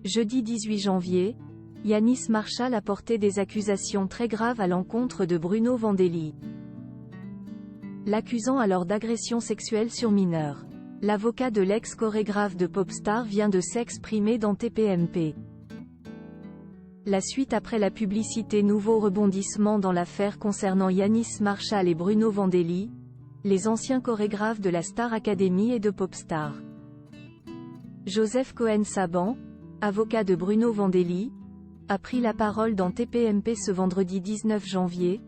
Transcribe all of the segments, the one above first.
Jeudi 18 janvier, Yanis Marshall a porté des accusations très graves à l'encontre de Bruno Vandelli, l'accusant alors d'agression sexuelle sur mineur. L'avocat de l'ex-chorégraphe de Popstar vient de s'exprimer dans TPMP. La suite après la publicité. Nouveau rebondissement dans l'affaire concernant Yanis Marshall et Bruno Vandelli, les anciens chorégraphes de la Star Academy et de Popstar. Joseph Cohen-Saban, avocat de Bruno Vandelli, a pris la parole dans TPMP ce vendredi 19 janvier.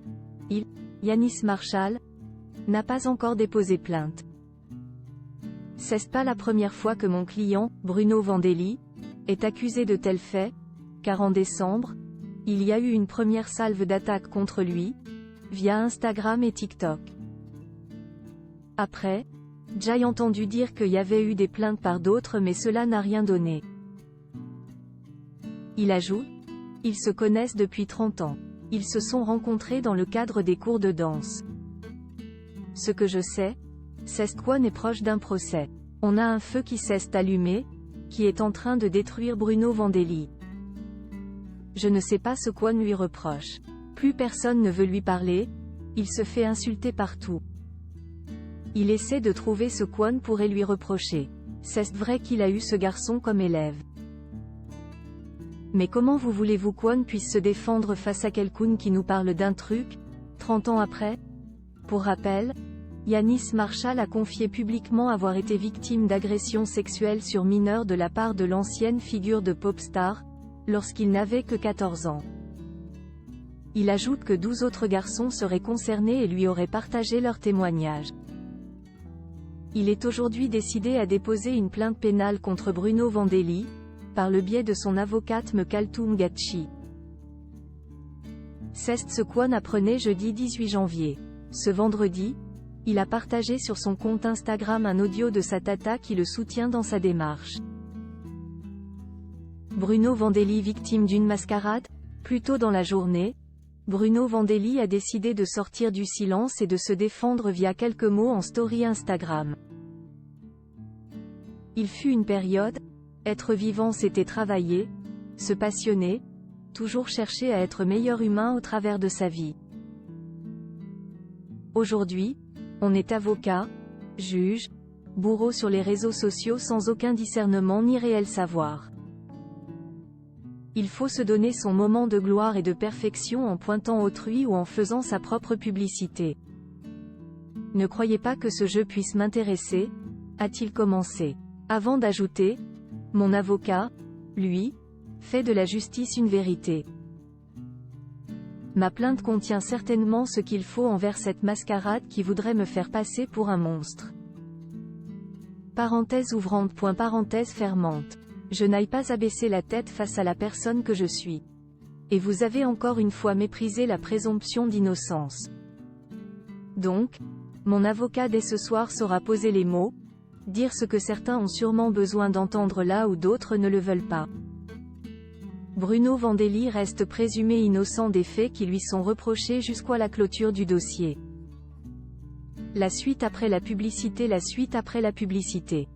Yanis Marshall, n'a pas encore déposé plainte. C'est pas la première fois que mon client, Bruno Vandelli, est accusé de tels faits, car en décembre, il y a eu une première salve d'attaques contre lui, via Instagram et TikTok. Après, j'ai entendu dire qu'il y avait eu des plaintes par d'autres mais cela n'a rien donné. Il ajoute, ils se connaissent depuis 30 ans. Ils se sont rencontrés dans le cadre des cours de danse. Ce que je sais, c'est qu'on est proche d'un procès. On a un feu qui s'est allumé, qui est en train de détruire Bruno Vandelli. Je ne sais pas ce qu'on lui reproche. Plus personne ne veut lui parler, il se fait insulter partout. Il essaie de trouver ce qu'on pourrait lui reprocher. C'est vrai qu'il a eu ce garçon comme élève. Mais comment voulez-vous qu'on puisse se défendre face à quelqu'un qui nous parle d'un truc, 30 ans après? Pour rappel, Yanis Marshall a confié publiquement avoir été victime d'agressions sexuelles sur mineurs de la part de l'ancienne figure de Popstar, lorsqu'il n'avait que 14 ans. Il ajoute que 12 autres garçons seraient concernés et lui auraient partagé leurs témoignages. Il est aujourd'hui décidé à déposer une plainte pénale contre Bruno Vandelli, par le biais de son avocate Kaltoum Gatchi. C'est ce qu'on apprenait jeudi 18 janvier. Ce vendredi, il a partagé sur son compte Instagram un audio de sa tata qui le soutient dans sa démarche. Bruno Vandelli victime d'une mascarade? Plus tôt dans la journée, Bruno Vandelli a décidé de sortir du silence et de se défendre via quelques mots en story Instagram. Il fut une période, être vivant c'était travailler, se passionner, toujours chercher à être meilleur humain au travers de sa vie. Aujourd'hui, on est avocat, juge, bourreau sur les réseaux sociaux sans aucun discernement ni réel savoir. Il faut se donner son moment de gloire et de perfection en pointant autrui ou en faisant sa propre publicité. Ne croyez pas que ce jeu puisse m'intéresser, a-t-il commencé. Avant d'ajouter, mon avocat, lui, fait de la justice une vérité. Ma plainte contient certainement ce qu'il faut envers cette mascarade qui voudrait me faire passer pour un monstre. Parenthèse ouvrante. Parenthèse fermante. Je n'aille pas abaisser la tête face à la personne que je suis. Et vous avez encore une fois méprisé la présomption d'innocence. Donc, mon avocat dès ce soir saura poser les mots, dire ce que certains ont sûrement besoin d'entendre là où d'autres ne le veulent pas. Bruno Vandelli reste présumé innocent des faits qui lui sont reprochés jusqu'à la clôture du dossier. La suite après la publicité. La suite après la publicité.